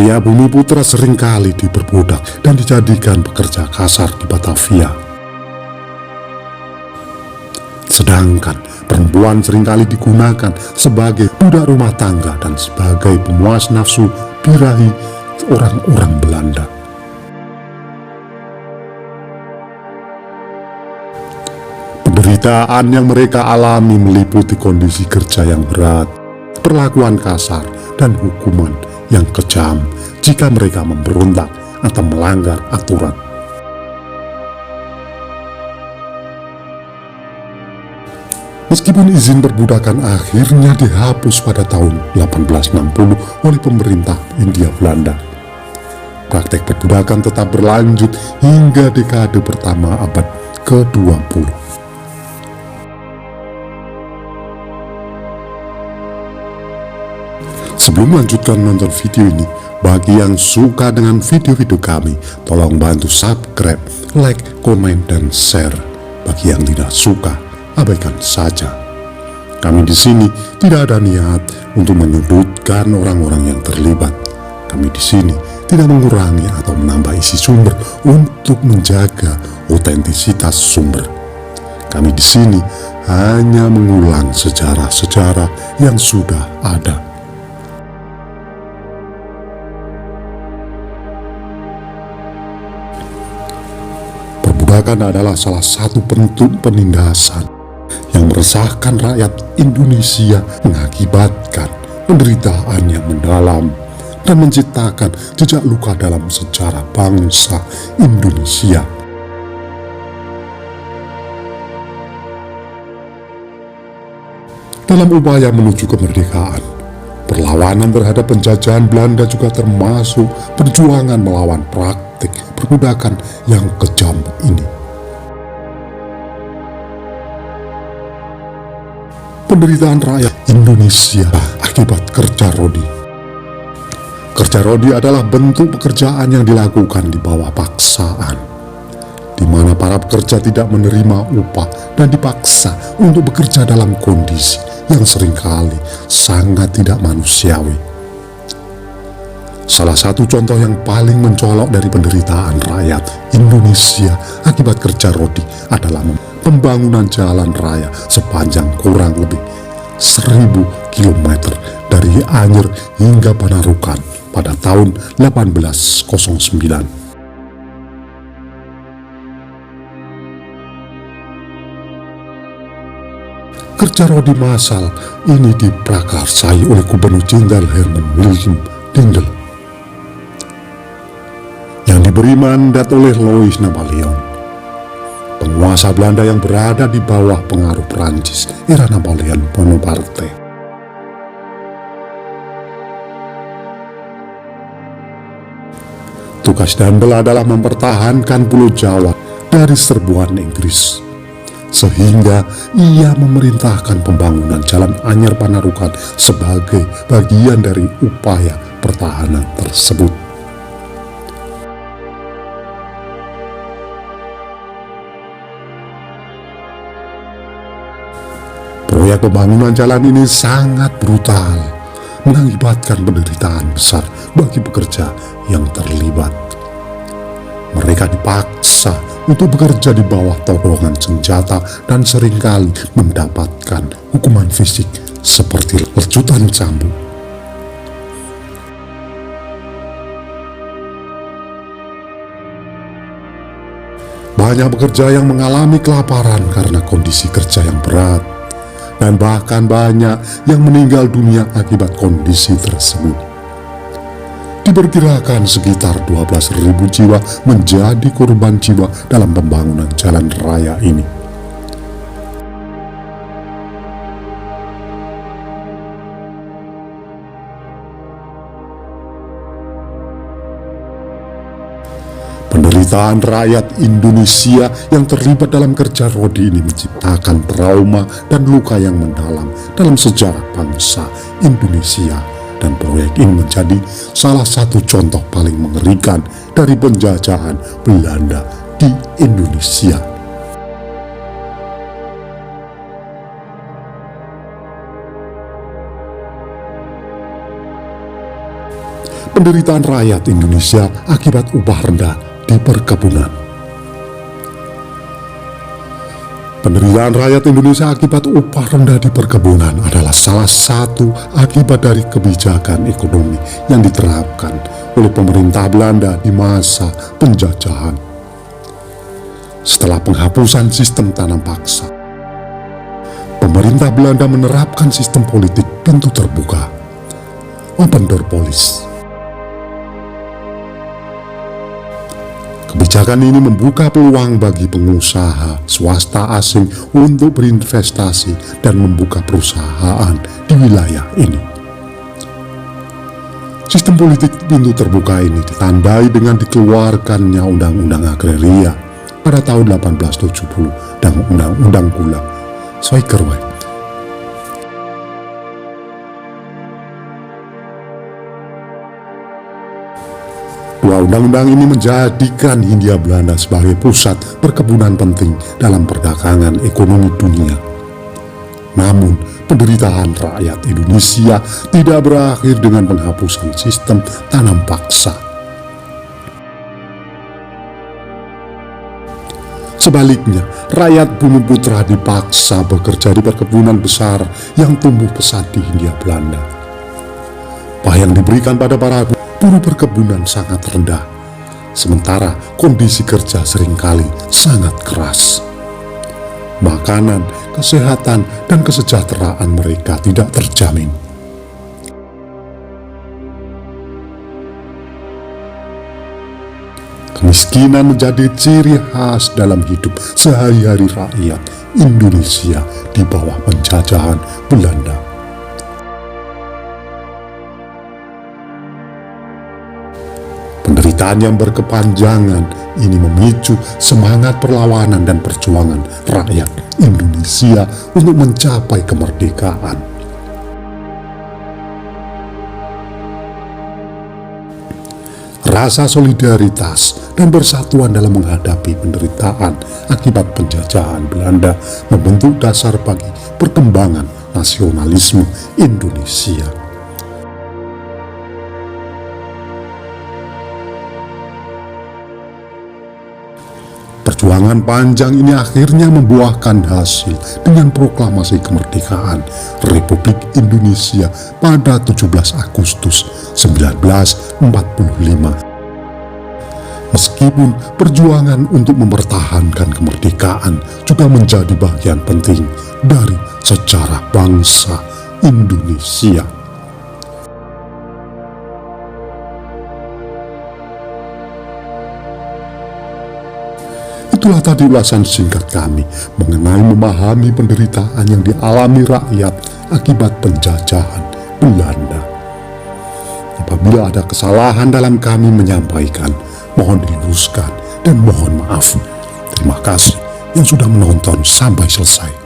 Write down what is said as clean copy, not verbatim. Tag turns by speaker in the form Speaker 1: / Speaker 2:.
Speaker 1: Arya Bumi Putra seringkali diperbudak dan dijadikan pekerja kasar di Batavia. Sedangkan perempuan seringkali digunakan sebagai budak rumah tangga dan sebagai pemuas nafsu birahi orang-orang Belanda. Penderitaan yang mereka alami meliputi kondisi kerja yang berat, perlakuan kasar, dan hukuman yang kejam jika mereka memberontak atau melanggar aturan. Meskipun izin perbudakan akhirnya dihapus pada tahun 1860 oleh pemerintah Hindia Belanda, praktek perbudakan tetap berlanjut hingga dekade pertama abad ke-20. Sebelum melanjutkan nonton video ini, bagi yang suka dengan video-video kami, tolong bantu subscribe, like, komen, dan share. Bagi yang tidak suka, abaikan saja. Kami di sini tidak ada niat untuk menyudutkan orang-orang yang terlibat. Kami di sini tidak mengurangi atau menambah isi sumber untuk menjaga otentisitas sumber. Kami di sini hanya mengulang sejarah-sejarah yang sudah ada. Perbudakan adalah salah satu bentuk penindasan yang meresahkan rakyat Indonesia, mengakibatkan penderitaan yang mendalam dan menciptakan jejak luka dalam sejarah bangsa Indonesia. Dalam upaya menuju kemerdekaan, perlawanan terhadap penjajahan Belanda juga termasuk perjuangan melawan praktik perbudakan yang kejam ini. Penderitaan rakyat Indonesia akibat kerja rodi. Kerja rodi adalah bentuk pekerjaan yang dilakukan di bawah paksaan, di mana para pekerja tidak menerima upah dan dipaksa untuk bekerja dalam kondisi yang seringkali sangat tidak manusiawi. Salah satu contoh yang paling mencolok dari penderitaan rakyat Indonesia akibat kerja rodi adalah pembangunan jalan raya sepanjang kurang lebih 1000 km dari Anyer hingga Panarukan pada tahun 1809. Kerja rodi massal ini diprakarsai oleh Gubernur Jenderal Herman Willem Dingel yang diberi mandat oleh Louis Napoleon, penguasa Belanda yang berada di bawah pengaruh Prancis era Napoleon Bonaparte. Tugas Dingel adalah mempertahankan Pulau Jawa dari serbuan Inggris, sehingga ia memerintahkan pembangunan Jalan Anyer Panarukan sebagai bagian dari upaya pertahanan tersebut. Proyek pembangunan jalan ini sangat brutal, mengakibatkan penderitaan besar bagi pekerja yang terlibat. Mereka dipaksa untuk bekerja di bawah todongan senjata dan seringkali mendapatkan hukuman fisik seperti lecutan cambuk. Banyak pekerja yang mengalami kelaparan karena kondisi kerja yang berat, dan bahkan banyak yang meninggal dunia akibat kondisi tersebut. Diperkirakan sekitar 12.000 jiwa menjadi korban jiwa dalam pembangunan jalan raya ini. Penderitaan rakyat Indonesia yang terlibat dalam kerja rodi ini menciptakan trauma dan luka yang mendalam dalam sejarah bangsa Indonesia, dan proyek ini menjadi salah satu contoh paling mengerikan dari penjajahan Belanda di Indonesia. penderitaan rakyat Indonesia akibat upah rendah di perkebunan. Penderitaan rakyat Indonesia akibat upah rendah di perkebunan adalah salah satu akibat dari kebijakan ekonomi yang diterapkan oleh pemerintah Belanda di masa penjajahan. Setelah penghapusan sistem tanam paksa, pemerintah Belanda menerapkan sistem politik pintu terbuka, open door policy. Kebijakan ini membuka peluang bagi pengusaha swasta asing untuk berinvestasi dan membuka perusahaan di wilayah ini. Sistem politik pintu terbuka ini ditandai dengan dikeluarkannya Undang-Undang Agraria pada tahun 1870 dan Undang-Undang Gula Suikerweg. Dua undang-undang ini menjadikan Hindia Belanda sebagai pusat perkebunan penting dalam perdagangan ekonomi dunia. Namun, penderitaan rakyat Indonesia tidak berakhir dengan penghapusan sistem tanam paksa. Sebaliknya, rakyat Bumiputra dipaksa bekerja di perkebunan besar yang tumbuh pesat di Hindia Belanda. Upah yang diberikan pada para buruh perkebunan sangat rendah, sementara kondisi kerja seringkali sangat keras. Makanan, kesehatan, dan kesejahteraan mereka tidak terjamin. Kemiskinan menjadi ciri khas dalam hidup sehari-hari rakyat Indonesia di bawah penjajahan Belanda. Penderitaan yang berkepanjangan ini memicu semangat perlawanan dan perjuangan rakyat Indonesia untuk mencapai kemerdekaan. Rasa solidaritas dan persatuan dalam menghadapi penderitaan akibat penjajahan Belanda membentuk dasar bagi perkembangan nasionalisme Indonesia. Perjuangan panjang ini akhirnya membuahkan hasil dengan proklamasi kemerdekaan Republik Indonesia pada 17 Agustus 1945. Meskipun perjuangan untuk mempertahankan kemerdekaan juga menjadi bagian penting dari sejarah bangsa Indonesia. Itulah tadi ulasan singkat kami mengenai memahami penderitaan yang dialami rakyat akibat penjajahan Belanda. Apabila ada kesalahan dalam kami menyampaikan, mohon diluruskan dan mohon maaf. Terima kasih yang sudah menonton sampai selesai.